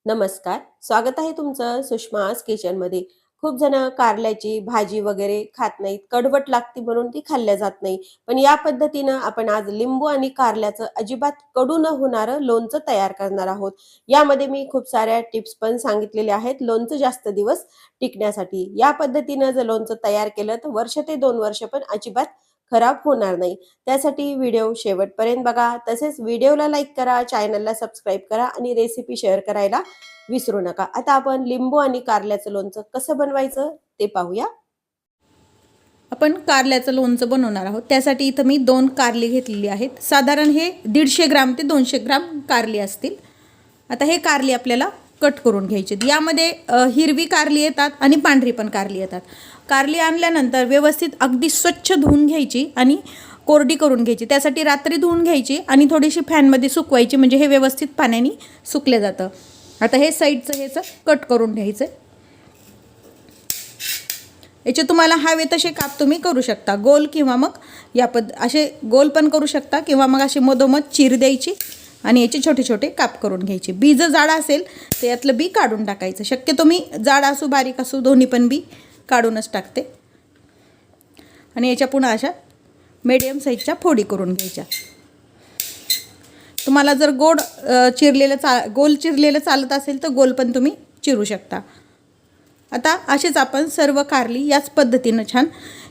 नमस्कार. स्वागत आहे तुमचं सुषमास किचनमध्ये. खूप जण कारल्याची भाजी वगैरे खात नाहीत. कडवट लागते म्हणून ती खाल्ल्या जात नाही. पण या पद्धतीनं आपण आज लिंबू आणि कारल्याचं अजिबात कडू न होणारं लोणचं तयार करणार आहोत. यामध्ये मी खूप साऱ्या टिप्स पण सांगितलेल्या आहेत लोणचं जास्त दिवस टिकण्यासाठी. या पद्धतीनं जर लोणचं तयार केलं तर वर्ष ते 2 वर्ष पण अजिबात खराब होणार नाही. त्यासाठी व्हिडिओ शेवटपर्यंत बघा. तसेच व्हिडिओला लाईक करा, चॅनलला सबस्क्राईब करा आणि रेसिपी शेअर करायला विसरू नका. आता आपण लिंबू आणि कारल्याचं लोणचं कसं बनवायचं ते पाहूया. आपण कारल्याचं लोणचं बनवणार आहोत. त्यासाठी इथं मी 2 कारली घेतलेली आहेत. साधारण हे 150 ग्राम ते 200 ग्राम कारली असतील. आता हे कारली आपल्याला कट करून घ्यायची. यामध्ये हिरवी कारली येतात आणि पांढरी पण कारली येतात. कारली आणल्यानंतर व्यवस्थित अगदी स्वच्छ धुवून घ्यायची आणि कोरडी करून घ्यायची. त्यासाठी रात्री धुवून घ्यायची आणि थोडीशी फॅनमध्ये सुकवायची, म्हणजे हे व्यवस्थित पाण्याने सुकले जातं. आता हे साईडचं ह्याचं कट करून घ्यायचं. याचे तुम्हाला हवे तसे काप तुम्ही करू शकता, गोल किंवा मग असे गोल पण करू शकता किंवा मग असे मधोमध चीर द्यायची आणि याचे छोटे छोटे काप करून घ्यायचे. बी जर जाड असेल तर यातलं बी काढून टाकायचं. शक्यतो मी जाड असू बारीक असू दोन्ही पण बी काढूनच टाकते. आणि याच्या पुन्हा अशा मीडियम साईजच्या फोडी करून घ्यायच्या. तुम्हाला जर गोल चिरलेलं चालत असेल तर गोल पण तुम्ही चिरू शकता. आता असेच आपण सर्व कारली याच पद्धतीनं छान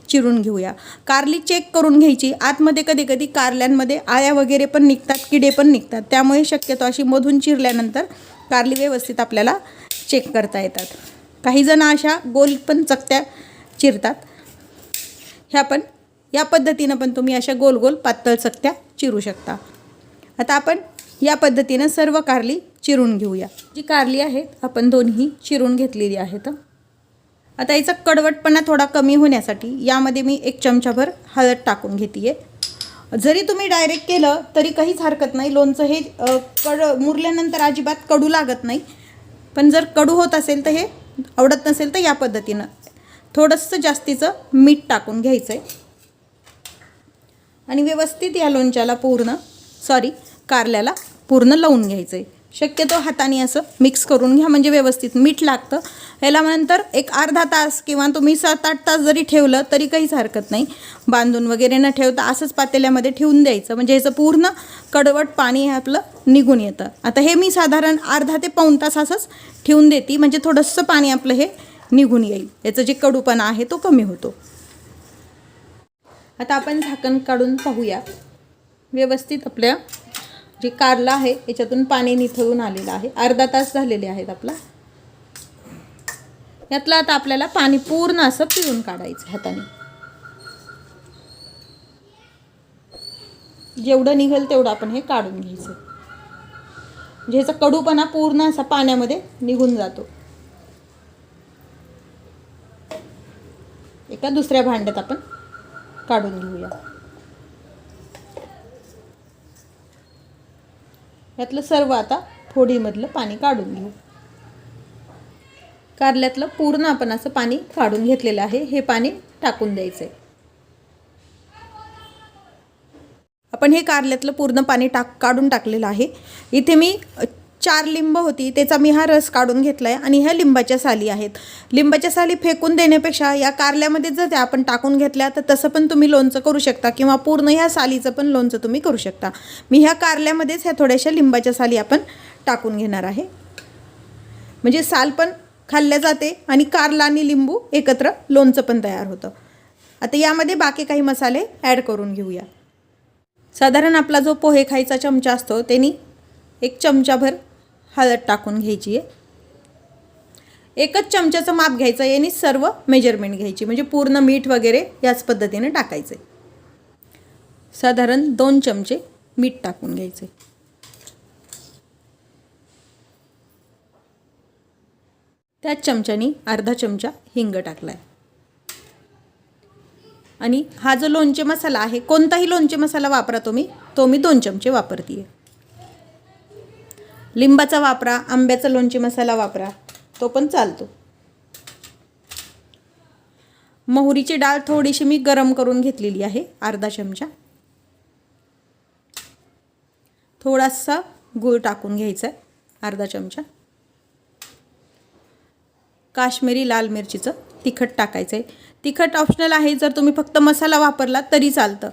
चिरून घेऊया. कारली चेक करून घ्यायची. आतमध्ये कधी कधी कारल्यांमध्ये आळ्या वगैरे पण निघतात, किडे पण निघतात. त्यामुळे शक्यतो अशी मधून चिरल्यानंतर कारली व्यवस्थित आपल्याला चेक करता येतात. काही जण अशा गोल पण चकत्या चिरतात. ह्या पण या पद्धतीनं पण तुम्ही अशा गोल गोल पातळ चकत्या चिरू शकता. आता आपण या पद्धतीनं सर्व कारली चिरून घेऊया. जी कारली आहेत आपण दोन्ही चिरून घेतलेली आहेत. आता याचा कडवटपणा थोडा कमी होण्यासाठी यामध्ये मी 1 चमचाभर हळद टाकून घेते. जरी तुम्ही डायरेक्ट केलं तरी काहीच हरकत नाही. लोणचं हे मुरल्यानंतर अजिबात कडू लागत नाही. पण जर कडू होत असेल तर हे आवडत नसेल तर या पद्धतीनं थोडंसं जास्तीचं मीठ टाकून घ्यायचं आहे आणि व्यवस्थित या लोणच्याला कारल्याला पूर्ण लावून घ्यायचं आहे. शक्यतो हाताने असं मिक्स करून घ्या, म्हणजे व्यवस्थित मीठ लागतं. याला नंतर एक अर्धा तास किंवा तुम्ही 7-8 तास जरी ठेवलं तरी काहीच हरकत नाही. बांधून वगैरे न ठेवता असंच पातेल्यामध्ये ठेवून द्यायचं, म्हणजे याचं पूर्ण कडवट पाणी आपलं निघून येतं. आता हे मी साधारण अर्धा ते पाऊण तास असंच ठेवून देते, म्हणजे थोडंसं पाणी आपलं हे निघून येईल. याचं जे कडूपणा आहे तो कमी होतो. आता आपण झाकण काढून पाहूया. व्यवस्थित आपल्या जे कारला आहे याच्यातून पाणी निथळून आलेलं आहे. अर्धा तास झालेले आहेत आपला. यातलं आता आपल्याला पाणी पूर्ण असं पिळून काढायचं हाताने. जेवढं निघेल तेवढं आपण हे काढून घ्यायचं, म्हणजे ह्याचा कडूपणा पूर्ण असा पाण्यामध्ये निघून जातो. एका दुसऱ्या भांड्यात आपण काढून घेऊया. यातलं सर्व आता फोडीमधलं पाणी काढून घेऊ. कारल्यातलं पूर्ण आपण असं पाणी काढून घेतलेलं आहे. हे पाणी टाकून द्यायचं आहे. आपण हे कारल्यातलं पूर्ण पाणी काढून टाकलेलं आहे. इथे मी 4 लिंब होती, त्याचा मी हा रस काढून घेतला आहे आणि ह्या लिंबाच्या साली आहेत. लिंबाच्या साली फेकून देण्यापेक्षा या कारल्यामध्ये जर त्या आपण टाकून घेतल्या तर तसं पण तुम्ही लोणचं करू शकता किंवा पूर्ण ह्या सालीचं पण लोणचं तुम्ही करू शकता. मी ह्या कारल्यामध्येच ह्या थोड्याशा लिंबाच्या साली आपण टाकून घेणार आहे, म्हणजे साल पण खाल्ल्या जाते आणि कारला आणि लिंबू एकत्र लोणचं पण तयार होतं. आता यामध्ये बाकी काही मसाले ॲड करून घेऊया. साधारण आपला जो पोहे खायचा चमचा असतो त्याने 1 चमचाभर हळद टाकून घ्यायची आहे. 1च चमच्याचं माप घ्यायचं, याने सर्व मेजरमेंट घ्यायची, म्हणजे पूर्ण मीठ वगैरे याच पद्धतीने टाकायचे. साधारण 2 चमचे मीठ टाकून घ्यायचे. त्याच चमच्यानी अर्धा चमचा हिंग टाकलाय. आणि हा जो लोणचे मसाला आहे, कोणताही लोणचे मसाला वापरा तुम्ही, तो मी 2 चमचे वापरते. लिंबाचा वापरा, आंब्याचा लोणचे मसाला वापरा, तो पण चालतो. मोहरीची डाळ थोडीशी मी गरम करून घेतलेली आहे, अर्धा चमचा. थोडासा गूळ टाकून घ्यायचा आहे, अर्धा चमचा. काश्मीरी लाल मिरचीचं तिखट टाकायचं आहे. तिखट ऑप्शनल आहे, जर तुम्ही फक्त मसाला वापरला तरी चालतं.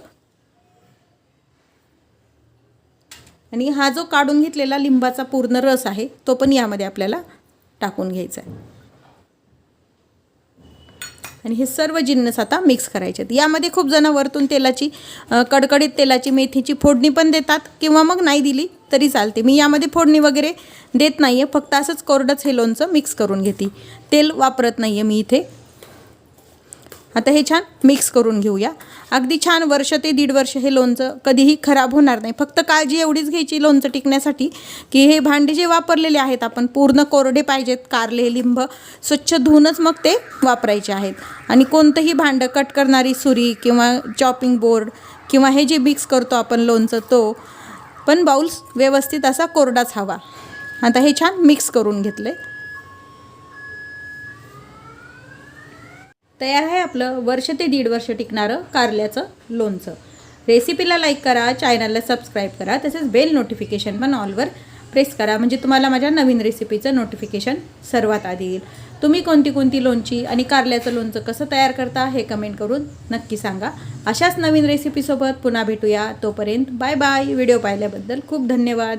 आणि हा जो काढून घेतलेला लिंबाचा पूर्ण रस आहे तो पण यामध्ये आपल्याला टाकून घ्यायचा आहे. आणि हे सर्व जिन्नस आता मिक्स करायचे आहेत. यामध्ये खूप जण वरतून तेलाची कडकडीत तेलाची मेथीची फोडणी पण देतात किंवा मग नाही दिली तरी चालते. मी यामध्ये फोडणी वगैरे देत नाही आहे, फक्त असंच कोरडंच हे लोणचं मिक्स करून घेते. तेल वापरत नाही आहे मी इथे. आता हे छान मिक्स करून घेऊया. अगदी छान वर्ष ते 1.5 वर्ष हे लोणचं कधीही खराब होणार नाही. फक्त काळजी एवढीच घ्यायची लोणचं टिकण्यासाठी की हे भांडे जे वापरलेले आहेत आपण पूर्ण कोरडे पाहिजेत. कारले लिंब स्वच्छ धुवूनच मग ते वापरायचे आहेत. आणि कोणतंही भांडं कट करणारी सुरी किंवा चॉपिंग बोर्ड किंवा हे जे मिक्स करतो आपण लोणचं तो पण बाउल्स व्यवस्थित असा कोरडाच हवा. आता हे छान मिक्स करून घेतलं. तयार आहे आपलं वर्ष ते 1.5 वर्ष टिकणारं कारल्याचं लोणचं. रेसिपीला लाईक करा, चॅनलला सबस्क्राईब करा, तसेच बेल नोटिफिकेशन पण ऑलवर प्रेस करा, म्हणजे तुम्हाला माझ्या नवीन रेसिपीचं नोटिफिकेशन सर्वात आधी येईल. तुम्ही कोणती लोणची आणि कारल्याचं लोणचं कसं तयार करता हे कमेंट करून नक्की सांगा. अशाच नवीन रेसिपीसोबत पुन्हा भेटूया. तोपर्यंत बाय बाय. व्हिडिओ पाहिल्याबद्दल खूप धन्यवाद.